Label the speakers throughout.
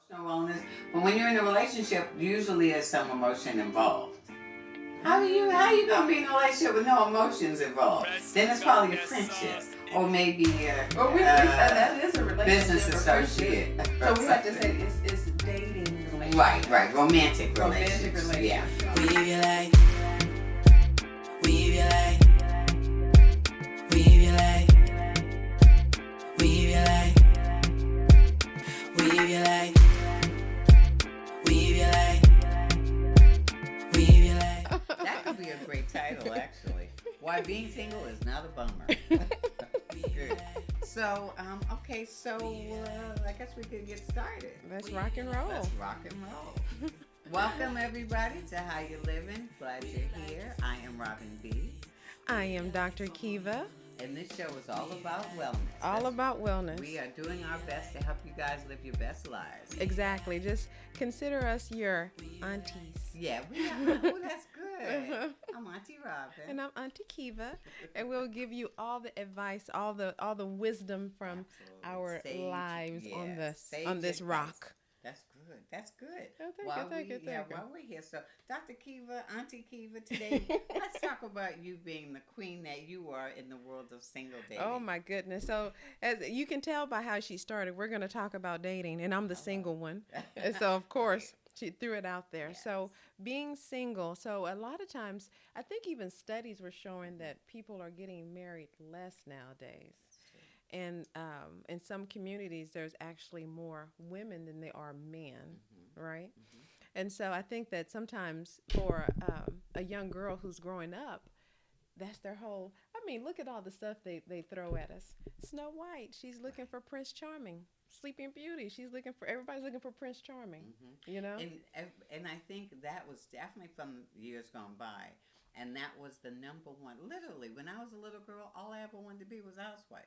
Speaker 1: emotional wellness. But when you're in a relationship, usually there's some emotion involved. How you gonna be in a relationship with no emotions involved? Then it's probably a friendship, or maybe
Speaker 2: Well, we that is a relationship.
Speaker 1: Business associate.
Speaker 2: So we have to say it's dating relationship.
Speaker 1: Right. Romantic relationship. Yeah.
Speaker 3: We be like, we be like, we be like, we be like, we be like, we be like, we be like.
Speaker 1: That could be a great title, actually. Why being single is not a bummer. Good. So, okay, I guess we could get started.
Speaker 4: Let's rock and roll.
Speaker 1: Let's rock and roll. Welcome, everybody, to How You Livin. Glad you're here. I am Robin B.
Speaker 4: I am Dr. Kiva.
Speaker 1: And this show is all about wellness.
Speaker 4: All about wellness.
Speaker 1: We are doing our best to help you guys live your best lives.
Speaker 4: Exactly. Just consider us your aunties.
Speaker 1: Yeah, that's good. I'm Auntie Robin.
Speaker 4: And I'm Auntie Kiva. And we'll give you all the advice, all the wisdom from our lives on this rock.
Speaker 1: That's good.
Speaker 4: Oh,
Speaker 1: While
Speaker 4: thank you.
Speaker 1: we're here, so Dr. Kiva, Auntie Kiva, today, let's talk about you being the queen that you are in the world of single dating.
Speaker 4: Oh my goodness. So as you can tell by how she started, we're going to talk about dating, and I'm the single one. And so of course she threw it out there.
Speaker 1: Yes.
Speaker 4: So being single, so a lot of times, I think even studies were showing that people are getting married less nowadays. And in some communities, there's actually more women than there are men, right? Mm-hmm. And so I think that sometimes for a young girl who's growing up, that's their whole, look at all the stuff they throw at us. Snow White, she's looking for Prince Charming. Sleeping Beauty, everybody's looking for Prince Charming, you know?
Speaker 1: And I think that was definitely from years gone by. And that was the number one. Literally, when I was a little girl, all I ever wanted to be was a housewife.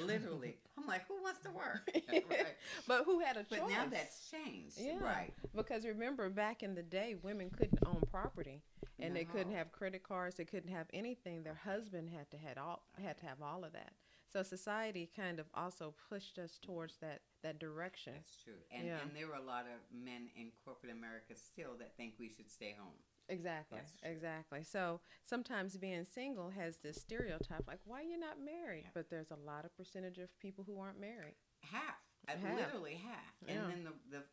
Speaker 1: Literally. I'm like, who wants to work? Right.
Speaker 4: But who had a choice?
Speaker 1: But now that's changed.
Speaker 4: Yeah.
Speaker 1: Right.
Speaker 4: Because remember, back in the day, women couldn't own property. And they couldn't have credit cards. They couldn't have anything. Their husband had to have all of that. So society kind of also pushed us towards that direction.
Speaker 1: That's true. And there are a lot of men in corporate America still that think we should stay home.
Speaker 4: Exactly. So sometimes being single has this stereotype, like, why are you not married? Yeah. But there's a lot of percentage of people who aren't married.
Speaker 1: Half. Literally half. Yeah. And then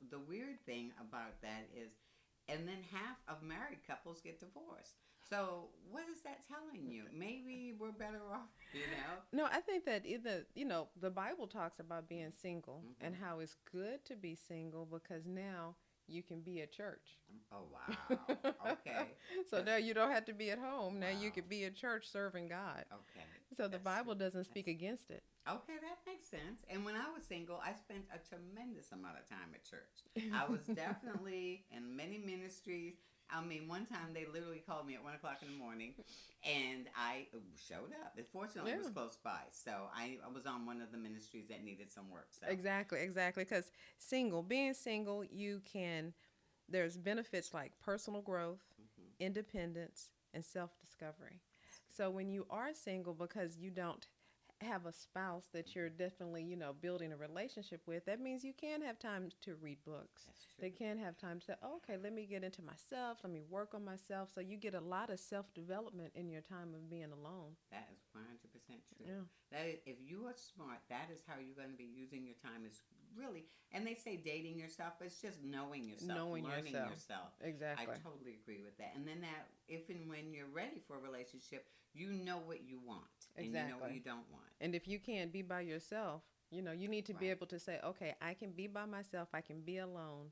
Speaker 1: the weird thing about that is, and then half of married couples get divorced. So what is that telling you? Maybe we're better off,
Speaker 4: No, I think that the Bible talks about being single and how it's good to be single because now you can be at church.
Speaker 1: Oh, wow. Okay.
Speaker 4: So now you don't have to be at home. Now you can be at church serving God.
Speaker 1: Okay.
Speaker 4: So the Bible doesn't speak against it.
Speaker 1: Okay, that makes sense. And when I was single, I spent a tremendous amount of time at church. I was definitely in many ministries. One time they literally called me at 1 o'clock in the morning, and I showed up. Fortunately, it was close by, so I was on one of the ministries that needed some work. So.
Speaker 4: Exactly. Because being single, there's benefits like personal growth, independence, and self-discovery. So when you are single, because you don't have a spouse that you're definitely, building a relationship with, that means you can have time to read books. They can have time to say, okay, let me get into myself. Let me work on myself. So you get a lot of self-development in your time of being alone.
Speaker 1: That is 100% true.
Speaker 4: Yeah.
Speaker 1: That is, if you are smart, that is how you're going to be using your time. Is really, and they say dating yourself, but it's just knowing yourself, learning yourself.
Speaker 4: Exactly.
Speaker 1: I totally agree with that. And then that, if and when you're ready for a relationship, you know what you want. And you know what you don't want.
Speaker 4: And if you can't be by yourself, you need to be able to say, okay, I can be by myself. I can be alone.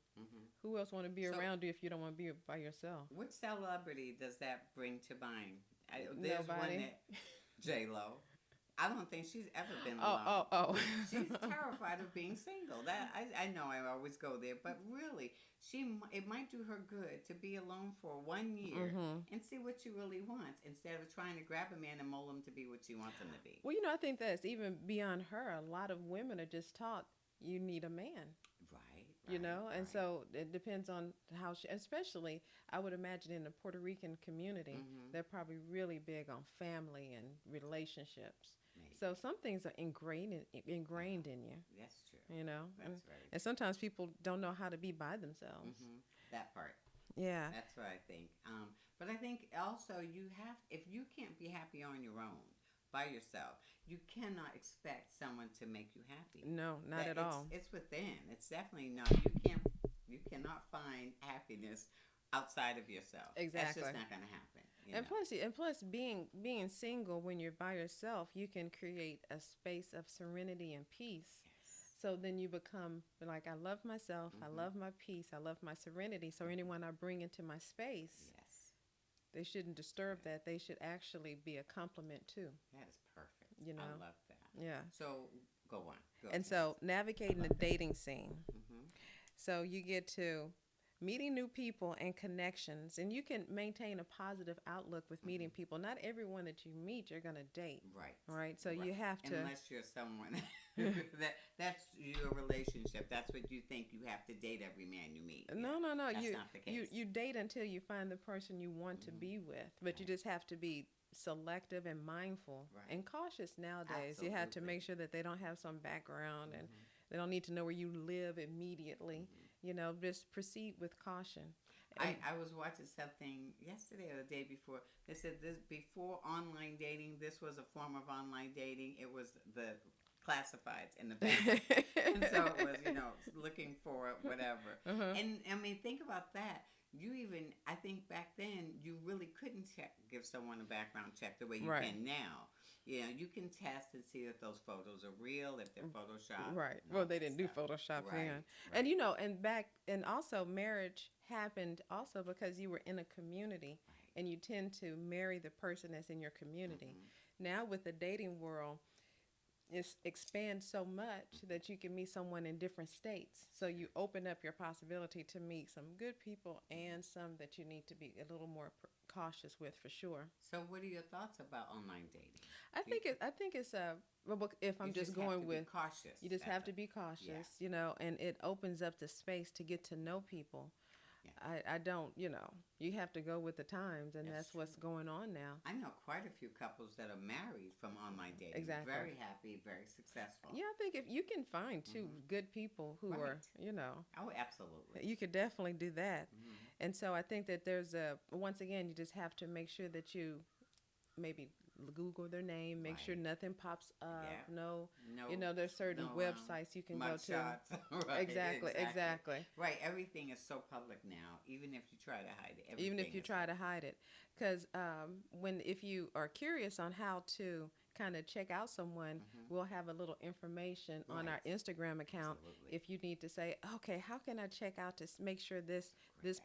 Speaker 4: Who else want to be around you if you don't want to be by yourself?
Speaker 1: Which celebrity does that bring to mind? There's
Speaker 4: Nobody.
Speaker 1: One that J-Lo. I don't think she's ever been alone.
Speaker 4: Oh.
Speaker 1: She's terrified of being single. That I know I always go there, but really, it might do her good to be alone for 1 year and see what she really wants instead of trying to grab a man and mold him to be what she wants him to be.
Speaker 4: Well, I think that's even beyond her. A lot of women are just taught you need a man. And so it depends on how especially I would imagine in the Puerto Rican community, they're probably really big on family and relationships.
Speaker 1: Maybe.
Speaker 4: So some things are ingrained in you.
Speaker 1: That's true.
Speaker 4: You know,
Speaker 1: That's very
Speaker 4: and sometimes people don't know how to be by themselves.
Speaker 1: That part.
Speaker 4: Yeah.
Speaker 1: That's what I think. But I think also if you can't be happy on your own by yourself, you cannot expect someone to make you happy.
Speaker 4: No, not at all.
Speaker 1: It's within. It's definitely not. You cannot find happiness outside of yourself.
Speaker 4: Exactly.
Speaker 1: That's just not going to happen.
Speaker 4: Plus, being single when you're by yourself, you can create a space of serenity and peace.
Speaker 1: Yes.
Speaker 4: So then you become like, I love myself, I love my peace, I love my serenity. So anyone I bring into my space, they shouldn't disturb that. They should actually be a compliment too.
Speaker 1: That is perfect.
Speaker 4: You know?
Speaker 1: I love that.
Speaker 4: Yeah.
Speaker 1: So go on.
Speaker 4: And so navigating the dating scene. So you get to meeting new people and connections, and you can maintain a positive outlook with meeting people. Not everyone that you meet you're going to date. Right. So you have to,
Speaker 1: unless you're someone that's your relationship. That's what you think, you have to date every man you meet.
Speaker 4: No.
Speaker 1: That's
Speaker 4: you
Speaker 1: not the case.
Speaker 4: you date until you find the person you want to be with, but you just have to be selective and mindful and cautious nowadays.
Speaker 1: Absolutely.
Speaker 4: You have to make sure that they don't have some background and they don't need to know where you live immediately. You know, just proceed with caution.
Speaker 1: I was watching something yesterday or the day before. They said this before online dating, this was a form of online dating. It was the classifieds in the bank. And so it was, looking for whatever. And I mean, think about that. I think back then, you really couldn't give someone a background check the way you can now. You can test and see if those photos are real, if they're photoshopped.
Speaker 4: Right. Well, they didn't do Photoshop then. And and also marriage happened also because you were in a community and you tend to marry the person that's in your community. Now with the dating world, it expands so much that you can meet someone in different states. So you open up your possibility to meet some good people and some that you need to be a little more cautious with, for sure.
Speaker 1: So what are your thoughts about online dating?
Speaker 4: I think it's if I'm just going with
Speaker 1: cautious.
Speaker 4: You just have to be cautious, and it opens up the space to get to know people. I don't, you have to go with the times, and that's what's going on now.
Speaker 1: I know quite a few couples that are married from online dating.
Speaker 4: Exactly.
Speaker 1: Very happy, very successful.
Speaker 4: Yeah, I think if you can find two good people who are,
Speaker 1: Oh, absolutely.
Speaker 4: you could definitely do that. And so I think that once again, you just have to make sure that you maybe Google their name, make sure nothing pops up. No, there's certain websites you can go to.
Speaker 1: Shots.
Speaker 4: Exactly.
Speaker 1: Right, everything is so public now, even if you try to hide it.
Speaker 4: Even if you try to hide it. Because if you are curious on how to kind of check out someone, we'll have a little information on our Instagram account.
Speaker 1: Absolutely.
Speaker 4: If you need to say, okay, how can I check out to make sure this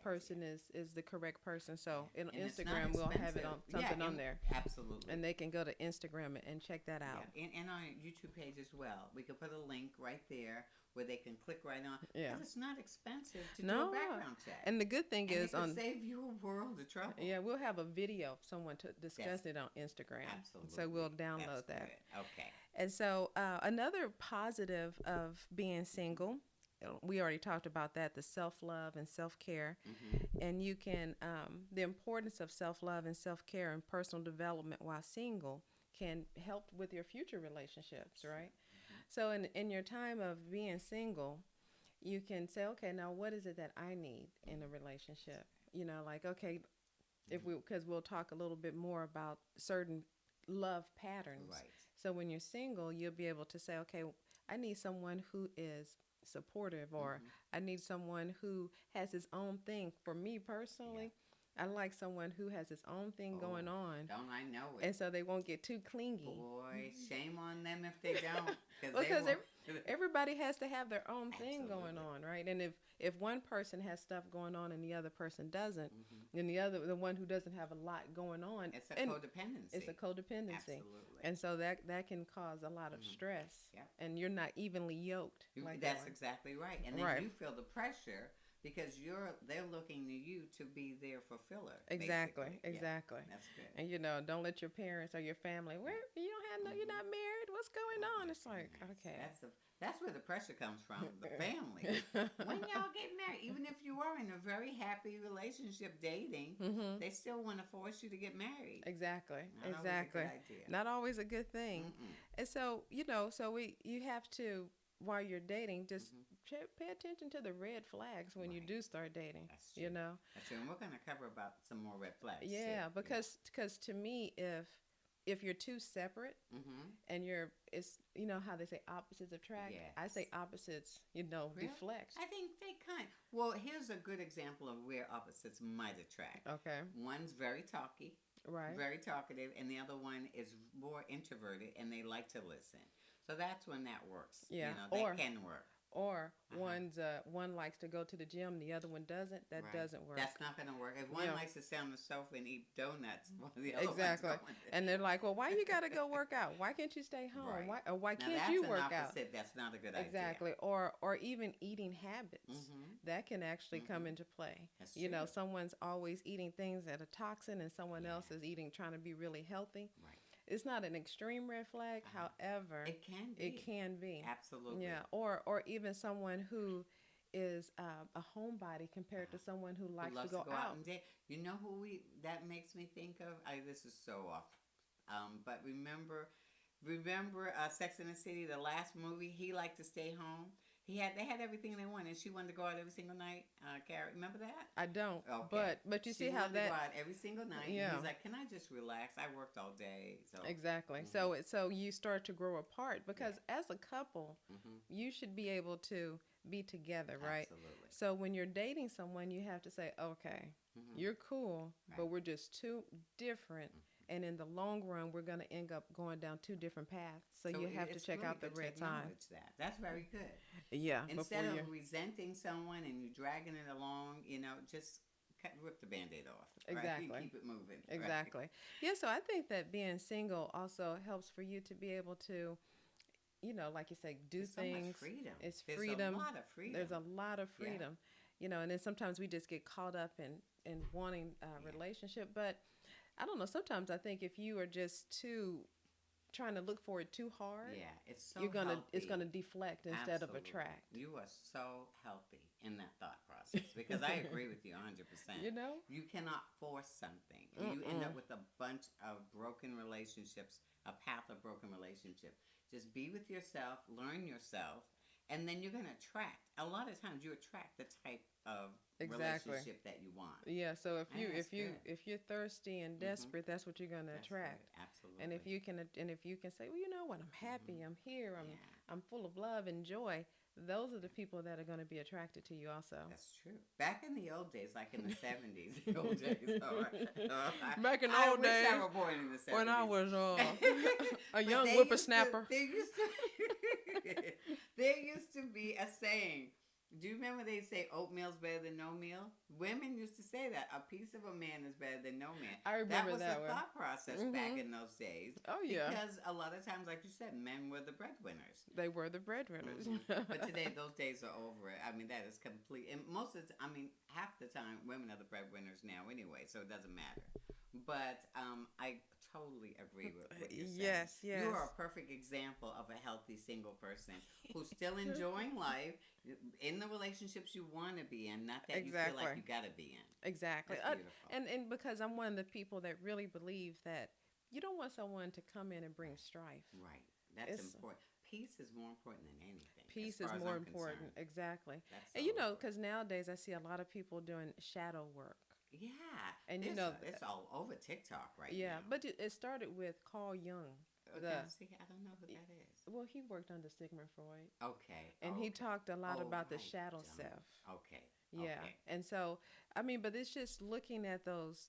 Speaker 4: person is the correct person? So in Instagram, we'll have it on something on there.
Speaker 1: Absolutely.
Speaker 4: And they can go to Instagram and check that out.
Speaker 1: Yeah. And on our YouTube page as well. We could put a link right there where they can click right on.
Speaker 4: Yeah.
Speaker 1: Because it's not expensive to do a background check.
Speaker 4: And the good thing is
Speaker 1: it save you a world of trouble.
Speaker 4: Yeah, we'll have a video of someone to discuss it on Instagram.
Speaker 1: Absolutely.
Speaker 4: So we'll download that.
Speaker 1: Good. Okay.
Speaker 4: And so another positive of being single, we already talked about that, the self-love and self-care. And you can, the importance of self-love and self-care and personal development while single can help with your future relationships, right? So in your time of being single, you can say, okay, now what is it that I need in a relationship? Okay, because we'll talk a little bit more about certain love patterns.
Speaker 1: Right.
Speaker 4: So when you're single, you'll be able to say, okay, I need someone who is supportive, or I need someone who has his own thing. For me personally, I like someone who has his own thing going on.
Speaker 1: Don't I know it?
Speaker 4: And so they won't get too clingy.
Speaker 1: Boy, shame on them if they don't.
Speaker 4: Because everybody has to have their own thing going on, right? And if one person has stuff going on and the other person doesn't, then the one who doesn't have a lot going on,
Speaker 1: it's a codependency.
Speaker 4: It's a codependency.
Speaker 1: Absolutely.
Speaker 4: And so that can cause a lot of stress.
Speaker 1: Yeah.
Speaker 4: And you're not evenly yoked.
Speaker 1: That's exactly right. And then you feel the pressure because they're looking to you to be their fulfiller.
Speaker 4: Exactly.
Speaker 1: Basically.
Speaker 4: Exactly.
Speaker 1: Yeah, that's good.
Speaker 4: And don't let your parents or your family, you're not married. What's going on? It's like, okay.
Speaker 1: That's where the pressure comes from. The family. When y'all get married. Even if you are in a very happy relationship dating, they still want to force you to get married.
Speaker 4: Exactly.
Speaker 1: Not always a
Speaker 4: Exactly.
Speaker 1: good idea.
Speaker 4: Not always a good thing.
Speaker 1: Mm-mm.
Speaker 4: And so, you have to, while you're dating, just pay attention to the red flags when you
Speaker 1: Right.
Speaker 4: do start dating.
Speaker 1: That's true. That's true. And we're going to cover about some more red flags.
Speaker 4: Yeah,
Speaker 1: too.
Speaker 4: because to me, if you're two separate and it's how they say opposites attract.
Speaker 1: Yes.
Speaker 4: I say opposites,
Speaker 1: Really?
Speaker 4: deflect.
Speaker 1: I think they well, here's a good example of where opposites might attract.
Speaker 4: Okay.
Speaker 1: One's very talky,
Speaker 4: Right.
Speaker 1: very talkative, and the other one is more introverted and they like to listen. So that's when that works.
Speaker 4: Yeah.
Speaker 1: That can work.
Speaker 4: Or one likes to go to the gym, the other one doesn't. That
Speaker 1: Right.
Speaker 4: doesn't work.
Speaker 1: That's not going to work. If one
Speaker 4: Yeah.
Speaker 1: likes to sit on the sofa and eat donuts, well, the other
Speaker 4: Exactly.
Speaker 1: one's going to.
Speaker 4: And they're like, well, why you got to go work out? Why can't you stay home?
Speaker 1: Right.
Speaker 4: Why
Speaker 1: Now,
Speaker 4: can't
Speaker 1: that's
Speaker 4: you
Speaker 1: an
Speaker 4: work out?
Speaker 1: opposite. That's not a good idea.
Speaker 4: Exactly. Or even eating habits. That can actually come into play.
Speaker 1: That's
Speaker 4: You know,
Speaker 1: true.
Speaker 4: someone's always eating things that are toxin and someone else is trying to be really healthy.
Speaker 1: Right.
Speaker 4: It's not an extreme red flag, however,
Speaker 1: It can be.
Speaker 4: it can be.
Speaker 1: Absolutely.
Speaker 4: Yeah, or even someone who is a homebody compared to someone who likes
Speaker 1: loves
Speaker 4: to go out.
Speaker 1: and date. You know who that makes me think of? This is so off. But remember Sex and the City, the last movie. He liked to stay home. They had everything they wanted. She wanted to go out every single night. Carrie, remember that?
Speaker 4: I don't.
Speaker 1: Okay.
Speaker 4: But you
Speaker 1: She
Speaker 4: see how
Speaker 1: wanted to
Speaker 4: that
Speaker 1: go out every single night.
Speaker 4: Yeah.
Speaker 1: And he's like, "Can I just relax? I worked all day." So
Speaker 4: exactly. So you start to grow apart because as a couple, you should be able to be together, right?
Speaker 1: Absolutely.
Speaker 4: So when you're dating someone, you have to say, okay, you're cool, but we're just too different. And in the long run, we're going to end up going down two different paths. So you have to
Speaker 1: it's
Speaker 4: check
Speaker 1: really
Speaker 4: out the
Speaker 1: good to
Speaker 4: red sign.
Speaker 1: acknowledge that. That's very good.
Speaker 4: Yeah.
Speaker 1: Instead
Speaker 4: before
Speaker 1: of
Speaker 4: you
Speaker 1: resenting someone and you dragging it along, just rip the Band-Aid off.
Speaker 4: Exactly.
Speaker 1: Right? Keep it moving. right?
Speaker 4: Exactly. Yeah, so I think that being single also helps for you to be able to, like you say, do
Speaker 1: There's so much
Speaker 4: things.
Speaker 1: freedom.
Speaker 4: It's
Speaker 1: There's
Speaker 4: freedom.
Speaker 1: a lot of freedom.
Speaker 4: There's a lot of
Speaker 1: Yeah.
Speaker 4: freedom. And then sometimes we just get caught up in wanting a relationship. But I don't know. Sometimes I think if you are just trying to look for it too hard,
Speaker 1: Yeah, it's so
Speaker 4: it's
Speaker 1: healthy.
Speaker 4: gonna deflect instead of
Speaker 1: Absolutely.
Speaker 4: attract.
Speaker 1: You are so healthy in that thought process because I agree with you 100%. You cannot force something. You end up with a bunch of broken relationships, a path of broken relationship. Just be with yourself, learn yourself, and then you're going to attract. A lot of times you attract the type of
Speaker 4: Exactly.
Speaker 1: relationship that you want.
Speaker 4: Yeah. So
Speaker 1: And that's good.
Speaker 4: if you're thirsty and desperate, that's what you're gonna
Speaker 1: That's
Speaker 4: attract.
Speaker 1: good. Absolutely.
Speaker 4: And if you can say, well, you know what, I'm happy, I'm here, I'm full of love and joy. Those are the people that are going to be attracted to you also.
Speaker 1: That's true. Back in the old days, like in the 70s, the old days.
Speaker 4: Back in the
Speaker 1: I
Speaker 4: old
Speaker 1: wish
Speaker 4: days,
Speaker 1: I were born in the 70s.
Speaker 4: when I was a
Speaker 1: But
Speaker 4: young
Speaker 1: there
Speaker 4: whippersnapper.
Speaker 1: There used to be a saying. Do you remember they say oatmeal's better than no meal? Women used to say that. A piece of a man is better than no man.
Speaker 4: I remember
Speaker 1: that was
Speaker 4: that
Speaker 1: the
Speaker 4: one.
Speaker 1: thought process back in those days.
Speaker 4: Oh, yeah.
Speaker 1: Because a lot of times, like you said, men were the breadwinners.
Speaker 4: They were the breadwinners.
Speaker 1: But today, those days are over. I mean, that is complete. And half the time, women are the breadwinners now anyway, so it doesn't matter. But I totally agree with what you're saying.
Speaker 4: Yes.
Speaker 1: You are a perfect example of a healthy single person who's still enjoying life in the relationships you want to be in, not that you feel like you got to be in.
Speaker 4: Exactly.
Speaker 1: That's beautiful.
Speaker 4: And because I'm one of the people that really believe that you don't want someone to come in and bring strife.
Speaker 1: Right. That's
Speaker 4: It's-
Speaker 1: important. Peace is more important than anything.
Speaker 4: Peace
Speaker 1: as
Speaker 4: is
Speaker 1: far as
Speaker 4: more
Speaker 1: I'm
Speaker 4: important.
Speaker 1: concerned.
Speaker 4: Exactly.
Speaker 1: That's
Speaker 4: And
Speaker 1: so important.
Speaker 4: because nowadays I see a lot of people doing shadow work.
Speaker 1: Yeah.
Speaker 4: And
Speaker 1: it's all over TikTok right now.
Speaker 4: But it started with Carl Jung.
Speaker 1: See, I don't know who that is.
Speaker 4: Well, he worked under Sigmund Freud.
Speaker 1: Okay.
Speaker 4: And he talked a lot about the
Speaker 1: right,
Speaker 4: shadow
Speaker 1: John.
Speaker 4: self.
Speaker 1: Okay.
Speaker 4: Yeah.
Speaker 1: Okay.
Speaker 4: And so, but it's just looking at those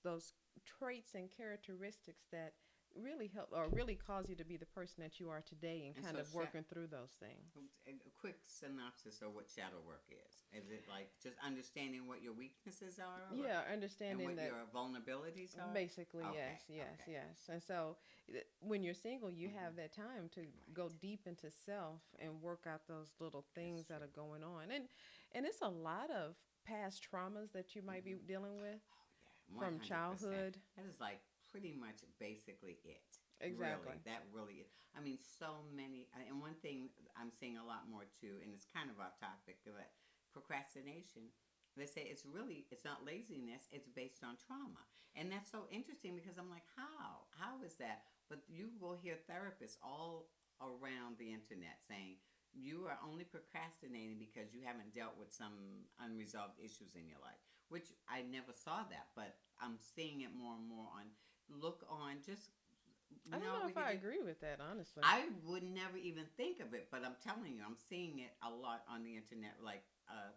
Speaker 4: traits and characteristics that really help or really cause you to be the person that you are today and
Speaker 1: And
Speaker 4: kind
Speaker 1: so
Speaker 4: of working through those things.
Speaker 1: A quick synopsis of what shadow work is. Is it like just understanding what your weaknesses are?
Speaker 4: Yeah,
Speaker 1: And
Speaker 4: understanding
Speaker 1: what
Speaker 4: that
Speaker 1: your vulnerabilities are?
Speaker 4: basically,
Speaker 1: Okay,
Speaker 4: yes.
Speaker 1: okay.
Speaker 4: And so when you're single, you have that time to go deep into self and work out those little things that are going on. And it's a lot of past traumas that you might be dealing with
Speaker 1: Yeah,
Speaker 4: from
Speaker 1: 100%.
Speaker 4: childhood.
Speaker 1: That is like pretty much basically it.
Speaker 4: Exactly.
Speaker 1: Really, that really is. I mean, so many. And one thing I'm seeing a lot more too, and it's kind of off topic, but procrastination They say it's not laziness, it's based on trauma. And that's so interesting because I'm like, how is that? But you will hear therapists all around the internet saying you are only procrastinating because you haven't dealt with some unresolved issues in your life, which I never saw that, but I'm seeing it more and more on look on just
Speaker 4: I don't know if I agree with that, honestly.
Speaker 1: I would never even think of it, but I'm telling you, I'm seeing it a lot on the internet, like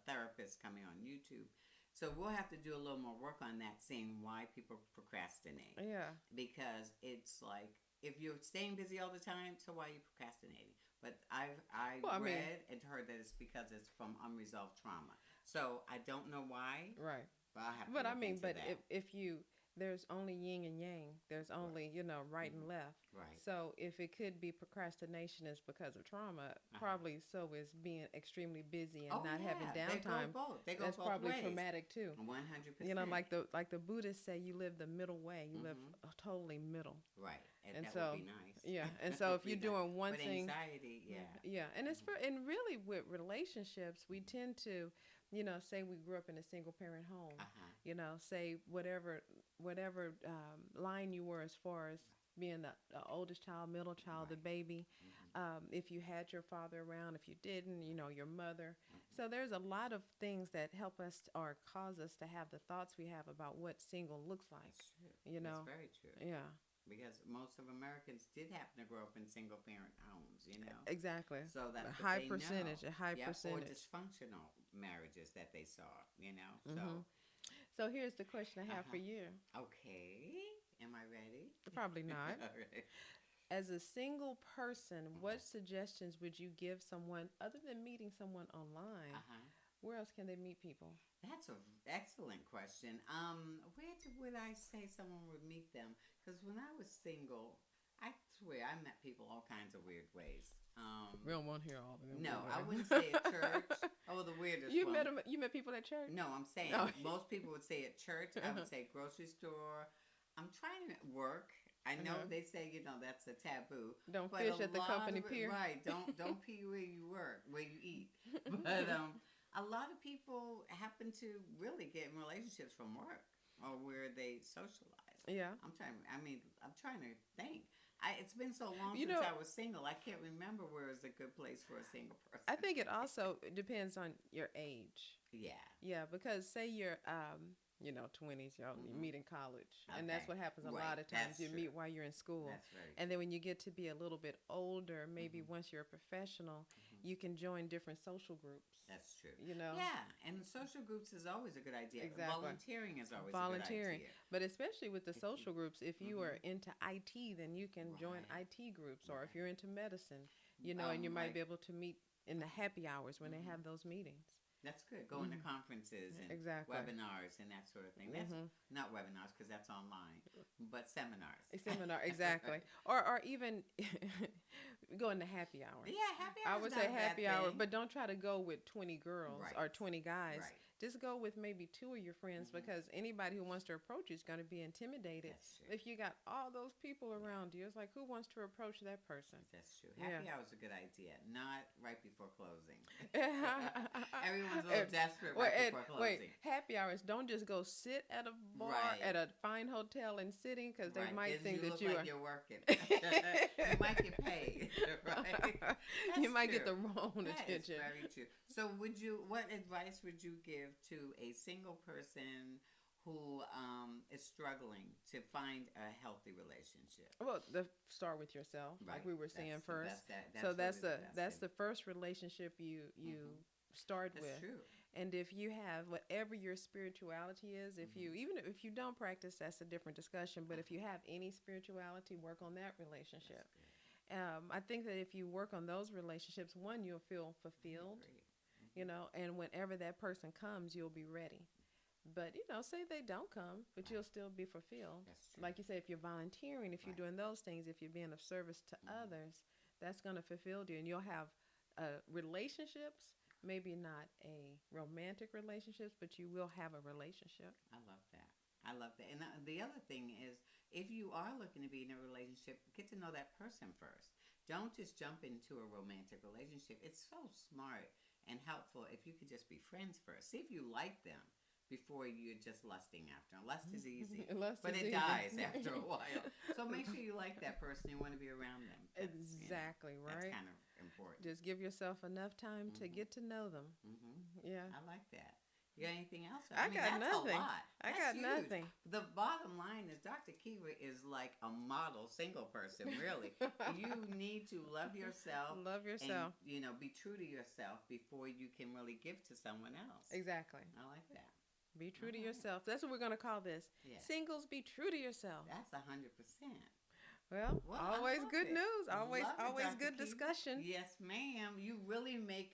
Speaker 1: therapists coming on YouTube. So we'll have to do a little more work on that, seeing why people procrastinate.
Speaker 4: Yeah.
Speaker 1: Because it's like if you're staying busy all the time, so why are you procrastinating? But read and heard that it's because it's from unresolved trauma. So I don't know why.
Speaker 4: Right.
Speaker 1: But I have to
Speaker 4: But
Speaker 1: look into
Speaker 4: but
Speaker 1: that.
Speaker 4: if you there's only yin and yang. There's only, right and left.
Speaker 1: Right.
Speaker 4: So if it could be procrastination is because of trauma, probably so is being extremely busy and not having downtime.
Speaker 1: They go
Speaker 4: That's
Speaker 1: both
Speaker 4: probably
Speaker 1: ways.
Speaker 4: traumatic too.
Speaker 1: 100%.
Speaker 4: Like the Buddhists say, you live the middle way. You live totally middle.
Speaker 1: Right. And that
Speaker 4: so
Speaker 1: would be nice.
Speaker 4: Yeah. And so if you're doing one
Speaker 1: but
Speaker 4: thing,
Speaker 1: anxiety,
Speaker 4: yeah. And it's and really with relationships, we tend to, say we grew up in a single parent home. Say whatever line you were as far as being the oldest child, middle child, the baby. If you had your father around, if you didn't, your mother. So there's a lot of things that help us or cause us to have the thoughts we have about what single looks like.
Speaker 1: That's true. That's very true.
Speaker 4: Yeah.
Speaker 1: Because most of Americans did happen to grow up in single parent homes,
Speaker 4: Exactly.
Speaker 1: So that's
Speaker 4: a high percentage.
Speaker 1: Or dysfunctional marriages that they saw,
Speaker 4: So here's the question I have for you.
Speaker 1: Okay. Am I ready?
Speaker 4: Probably not.
Speaker 1: Right.
Speaker 4: As a single person, what suggestions would you give someone other than meeting someone online? Where else can they meet people?
Speaker 1: That's an excellent question. Where would I say someone would meet them? Because when I was single, I swear I met people all kinds of weird ways.
Speaker 4: We don't want to hear all of them.
Speaker 1: No, I wouldn't say at church. Oh, the weirdest
Speaker 4: You
Speaker 1: one.
Speaker 4: You met people at church?
Speaker 1: No, I'm saying most people would say at church. I would say grocery store. I'm trying to work. I know they say that's a taboo.
Speaker 4: Don't fish at the company pier.
Speaker 1: Right. Don't pee where you work, where you eat. But a lot of people happen to really get in relationships from work or where they socialize.
Speaker 4: Yeah.
Speaker 1: I'm trying to think. It's been so long since I was single. I can't remember where is a good place for a single person.
Speaker 4: I think it also depends on your age.
Speaker 1: Yeah.
Speaker 4: Yeah, because say you're 20s, you meet in college. And that's what happens a lot of times. You meet while you're in school.
Speaker 1: That's very true.
Speaker 4: And then when you get to be a little bit older, maybe once you're a professional, you can join different social groups.
Speaker 1: That's true.
Speaker 4: Yeah,
Speaker 1: and social groups is always a good idea.
Speaker 4: Exactly.
Speaker 1: Volunteering is always a good idea.
Speaker 4: But especially with the social groups, if you are into IT, then you can join IT groups. Or if you're into medicine, and you might be able to meet in the happy hours when they have those meetings.
Speaker 1: That's good. Going to conferences and webinars and that sort of thing. That's not webinars because that's online, but seminars.
Speaker 4: Exactly. Or even going to happy hour.
Speaker 1: Yeah, happy hour.
Speaker 4: I would say happy hour, but don't try to go with 20 girls or 20 guys.
Speaker 1: Right.
Speaker 4: Just go with maybe 2 of your friends because anybody who wants to approach you is going to be intimidated.
Speaker 1: That's true.
Speaker 4: If you got all those people around you, it's like, who wants to approach that person?
Speaker 1: That's true. Happy hour is a good idea. Not right before closing. Everyone's a little desperate before closing.
Speaker 4: Happy hours. Don't just go sit at a bar at a fine hotel and sitting because they might think that
Speaker 1: you're working. You might get paid. Right?
Speaker 4: You might get the wrong attention.
Speaker 1: That's very true. So what advice would you give to a single person who is struggling to find a healthy relationship?
Speaker 4: Well, start with yourself, like we were saying first. That's the first relationship you start with.
Speaker 1: That's true.
Speaker 4: And if you have whatever your spirituality is, even if you don't practice, that's a different discussion. But if you have any spirituality, work on that relationship. I think that if you work on those relationships, one, you'll feel fulfilled, and whenever that person comes, you'll be ready. But, say they don't come, but you'll still be fulfilled.
Speaker 1: That's true.
Speaker 4: Like you say, if you're volunteering, if you're doing those things, if you're being of service to others, that's going to fulfill you. And you'll have relationships, maybe not a romantic relationships, but you will have a relationship.
Speaker 1: I love that. And the other thing is, if you are looking to be in a relationship, get to know that person first. Don't just jump into a romantic relationship. It's so smart and helpful if you could just be friends first. See if you like them before you're just lusting after them. Lust is easy,
Speaker 4: Lust
Speaker 1: but
Speaker 4: is
Speaker 1: it
Speaker 4: easy.
Speaker 1: dies after a while. So make sure you like that person and want to be around them.
Speaker 4: Exactly,
Speaker 1: That's
Speaker 4: right?
Speaker 1: kind of important.
Speaker 4: Just give yourself enough time to get to know them. Yeah.
Speaker 1: I like that. You got anything else?
Speaker 4: I
Speaker 1: mean,
Speaker 4: got
Speaker 1: that's
Speaker 4: nothing.
Speaker 1: a lot.
Speaker 4: I
Speaker 1: That's
Speaker 4: got
Speaker 1: huge.
Speaker 4: nothing.
Speaker 1: The bottom line is Dr. Kiva is like a model single person, really. You need to love yourself.
Speaker 4: Love yourself.
Speaker 1: And, you know, be true to yourself before you can really give to someone else.
Speaker 4: Exactly.
Speaker 1: I like that.
Speaker 4: Be true to yourself. That's what we're going to call this.
Speaker 1: Yeah.
Speaker 4: Singles, be true to yourself.
Speaker 1: That's 100%.
Speaker 4: Well,
Speaker 1: I
Speaker 4: always
Speaker 1: love
Speaker 4: good
Speaker 1: it.
Speaker 4: news. Always,
Speaker 1: Love it,
Speaker 4: always
Speaker 1: Dr.
Speaker 4: good
Speaker 1: Kiva.
Speaker 4: discussion.
Speaker 1: Yes, ma'am. You really make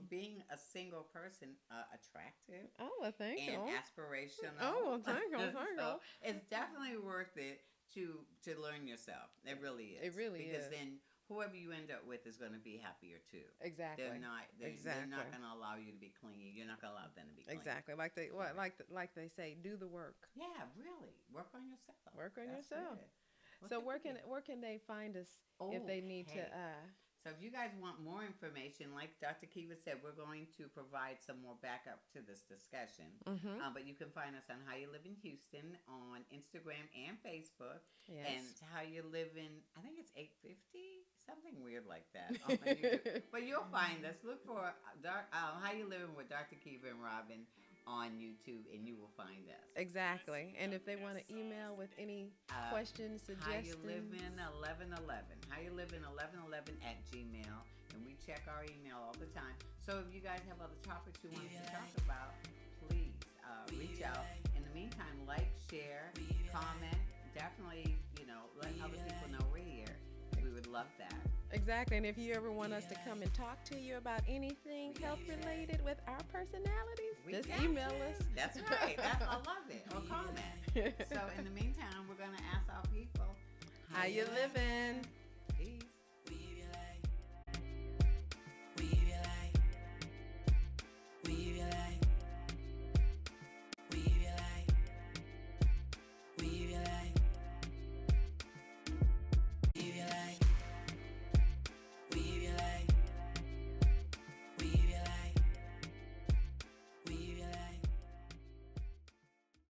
Speaker 1: being a single person attractive
Speaker 4: Oh, well, thank you.
Speaker 1: and aspirational.
Speaker 4: Oh, well, thank you, thank you.
Speaker 1: So it's definitely worth it to learn yourself. It really is.
Speaker 4: It really
Speaker 1: because
Speaker 4: is.
Speaker 1: then whoever you end up with is going to be happier too.
Speaker 4: Exactly.
Speaker 1: They're not
Speaker 4: Exactly.
Speaker 1: going to allow you to be clingy. You're not going to allow them to be clingy.
Speaker 4: Exactly. Like they say, do the work.
Speaker 1: Yeah, really. Work on yourself.
Speaker 4: Work on
Speaker 1: That's
Speaker 4: yourself.
Speaker 1: good. Well,
Speaker 4: So
Speaker 1: thank you.
Speaker 4: where can they find us if they need to?
Speaker 1: So if you guys want more information, like Dr. Kiva said, we're going to provide some more backup to this discussion. But you can find us on How You Live in Houston on Instagram and Facebook.
Speaker 4: Yes.
Speaker 1: And How You Live in, I think it's 850, something weird like that. On YouTube. But you'll find us. Look for How You Living with Dr. Kiva and Robin on YouTube, and you will find us.
Speaker 4: Exactly. And if they want to email with any questions,
Speaker 1: How You
Speaker 4: suggestions,
Speaker 1: Livin 1111. How You Livin 1111 at Gmail, and we check our email all the time. So if you guys have other topics you want us to talk about, please reach out. In the meantime, like, share, comment. Definitely, let other people know we're here. We would love that.
Speaker 4: Exactly. And if you ever want us to come and talk to you about anything health related with our personalities, just email us.
Speaker 1: That's right. I love it. Or comment. So in the meantime, we're going to ask our people,
Speaker 4: How you living?
Speaker 1: Peace.